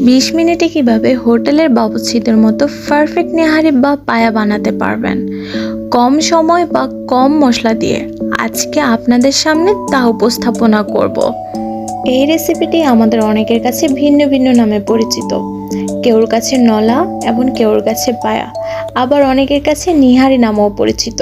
20 মিনিটে কিভাবে হোটেলের বাবুর্চিদের মতো পারফেক্ট নেহারি বা পায়া বানাতে পারবেন কম সময় বা কম মশলা দিয়ে আজকে আপনাদের সামনে তা উপস্থাপনা করব। এই রেসিপিটি আমাদের অনেকের কাছে ভিন্ন ভিন্ন নামে পরিচিত। কেউর কাছে নলা এবং কেউর কাছে পায়া, আবার অনেকের কাছে নিহারি নামেও পরিচিত।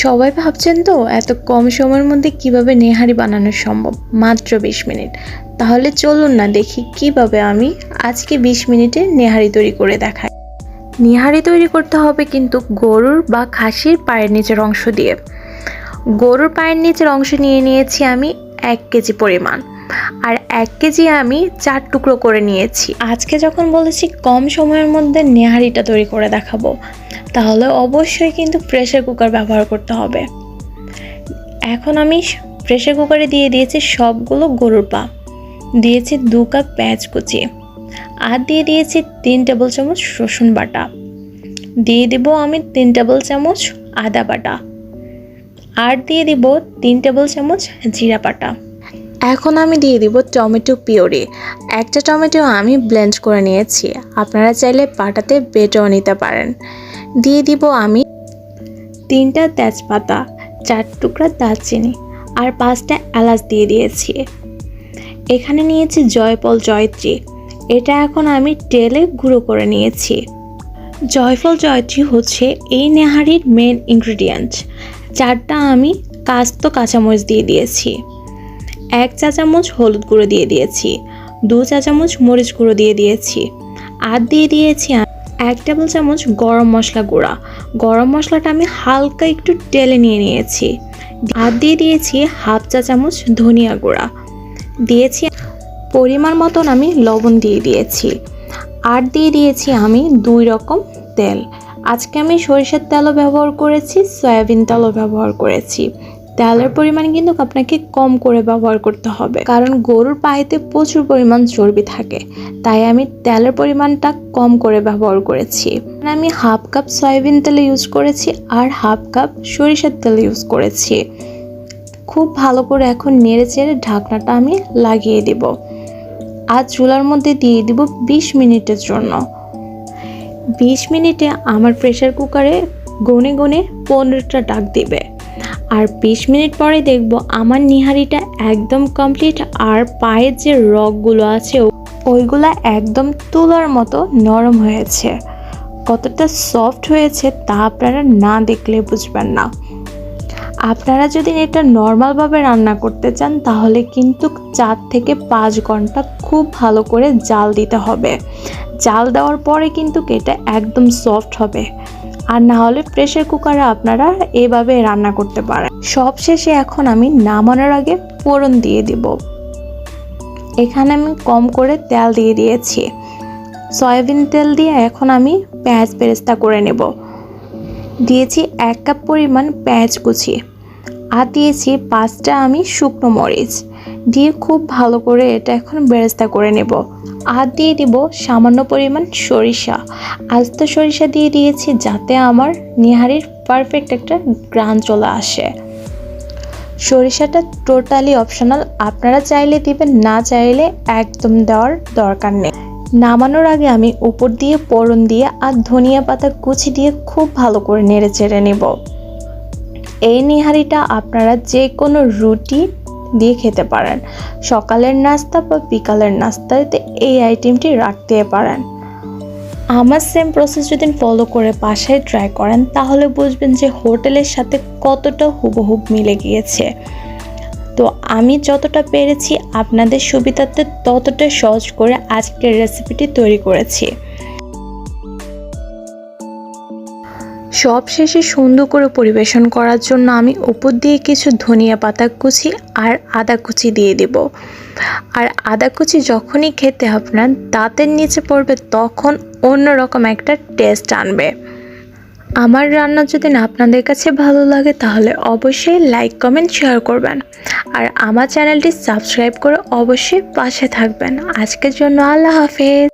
সবাই ভাবছেন তো এত কম সময়ের মধ্যে কিভাবে নেহারি বানানো সম্ভব, মাত্র 20 মিনিট। তাহলে চলুন না দেখি কিভাবে আমি আজকে 20 মিনিটে নেহারি তৈরি করে দেখাই। নেহারি তৈরি করতে হবে কিন্তু গরুর বা খাসির পায়ের নিচের অংশ দিয়ে। গরুর পায়ের নিচের অংশ নিয়ে নিয়েছি আমি 1 কেজি পরিমাণ, আর 1 কেজি আমি 4 টুকরো করে নিয়েছি। আজকে যখন বলেছি কম সময়ের মধ্যে নেহারিটা তৈরি করে দেখাবো, তাহলে অবশ্যই কিন্তু প্রেসার কুকার ব্যবহার করতে হবে। এখন আমি প্রেসার কুকারে দিয়ে দিয়েছি সবগুলো গরুর পা, দিয়েছি 2 কাপ পেঁয়াজ কুচি, আর দিয়ে দিয়েছি 3 টেবিল চামচ রসুন বাটা, দিয়ে দিব আমি 3 টেবিল চামচ আদা বাটা, আর দিয়ে দিব 3 টেবিল চামচ জিরা বাটা। এখন আমি দিয়ে দিব টমেটো পিউরি। একটা টমেটো আমি ব্লেন্ড করে নিয়েছি, আপনারা চাইলে পাটাতে বেটেও নিতে পারেন। দিয়ে দিব আমি 3টা তেজপাতা, 4 টুকরা দারচিনি, আর 5টা এলাচ দিয়ে দিয়েছি। এখানে নিয়েছি জয়ফল জয়ত্রী, এটা এখন আমি তেলে গুঁড়ো করে নিয়েছি। জয়ফল জয়ত্রী হচ্ছে এই নেহারির মেন ইনগ্রিডিয়েন্ট। 4টা আমি কাস্ত কাঁচামরিচ দিয়ে দিয়েছি, 1 চা চামচ হলুদ গুঁড়ো দিয়ে দিয়েছি, 2 চা চামচ মরিচ গুঁড়ো দিয়ে দিয়েছি, আর দিয়ে দিয়েছি 1 টেবিল চামচ গরম মশলা গুঁড়া। গরম মশলাটা আমি হালকা একটু টেলে নিয়ে নিয়েছি। আর দিয়ে দিয়েছি 1/2 চা চামচ ধনিয়া গুঁড়া, দিয়েছি পরিমাণ মতন আমি লবণ দিয়ে দিয়েছি, আর দিয়ে দিয়েছি আমি 2 রকম তেল। আজকে আমি সরিষার তেলও ব্যবহার করেছি, সয়াবিন তেলও ব্যবহার করেছি। তেলের পরিমাণ কিন্তু আপনাকে কম করে ব্যবহার করতে হবে, কারণ গরুর পায়েতে প্রচুর পরিমাণ চর্বি থাকে, তাই আমি তেলের পরিমাণটা কম করে ব্যবহার করেছি। আমি 1/2 কাপ সয়াবিন তেল ইউজ করেছি আর 1/2 কাপ সরিষার তেল ইউজ করেছি। খুব ভালো করে এখন নেড়ে চেড়ে ঢাকনাটা আমি লাগিয়ে দেব, আর চুলার মধ্যে দিয়ে দিব 20 মিনিটের জন্য। 20 মিনিটে আমার প্রেসার কুকারে গুনে গুনে 15টা ডাক দিবে, আর 20 মিনিট পরে দেখব আমার নিহারিটা একদম কমপ্লিট, আর পায়ের যে রগগুলো আছে ওইগুলা একদম তুলার মতো নরম হয়েছে। কতটা সফট হয়েছে তা আপনারা না দেখলে বুঝবেন না। আপনারা যদি এটা নর্মালভাবে রান্না করতে চান তাহলে কিন্তু 4 থেকে 5 ঘন্টা খুব ভালো করে জাল দিতে হবে। জাল দেওয়ার পরে কিন্তু এটা একদম সফট হবে, আর না হলে প্রেসার কুকারে আপনারা এভাবে রান্না করতে পারেন। সবশেষে এখন আমি নামানোর আগে ফোড়ন দিয়ে দিব। এখানে আমি কম করে তেল দিয়ে দিয়েছি। সয়াবিন তেল দিয়ে এখন আমি পেঁয়াজ বেরেস্তা করে নেব। দিয়েছি 1 কাপ পরিমাণ পেঁয়াজ কুচি, আর দিয়েছি 5টা আমি শুকনো মরিচ দিয়ে খুব ভালো করে এটা এখন বেরেস্তা করে নেব। আর দিয়ে দিব সামান্য পরিমাণ সরিষা, আস্ত সরিষা দিয়ে দিয়েছি যাতে আমার নিহারির পারফেক্ট একটা গ্রান চলে আসে। সরিষাটা টোটালি অপশনাল, আপনারা চাইলে দিবেন, না চাইলে একদম দেওয়ার দরকার নেই। নামানোর আগে আমি উপর দিয়ে ফোড়ন দিয়ে আর ধনিয়া পাতা কুচি দিয়ে খুব ভালো করে নেড়ে চেড়ে নেব। এই নিহারিটা আপনারা যে কোনো রুটি দিয়ে খেতে পারেন, সকালের নাস্তা বা বিকালের নাস্তাতে এই আইটেমটি রাখতে পারেন। আমার সেম প্রসেস যদি ফলো করে বাসায় ট্রাই করেন তাহলে বুঝবেন যে হোটেলের সাথে কতটা হুবহুব মিলে গিয়েছে। তো আমি যতটা পেরেছি আপনাদের সুবিধার্থে ততটা সহজ করে আজকের রেসিপিটি তৈরি করেছি। সব শেষে সুন্দর করে পরিবেশন করার জন্য আমি উপর দিয়ে কিছু ধনিয়া পাতা কুচি আর আদা কুচি দিয়ে দেব। আর আদা কুচি যখনই খেতে আপনার দাঁতের নিচে পড়বে তখন অন্যরকম একটা টেস্ট আনবে। আমার রান্না যদি আপনাদের কাছে ভালো লাগে তাহলে অবশ্যই লাইক কমেন্ট শেয়ার করবেন, আর আমার চ্যানেলটি সাবস্ক্রাইব করে অবশ্যই পাশে থাকবেন। আজকের জন্য আল্লাহ হাফেজ।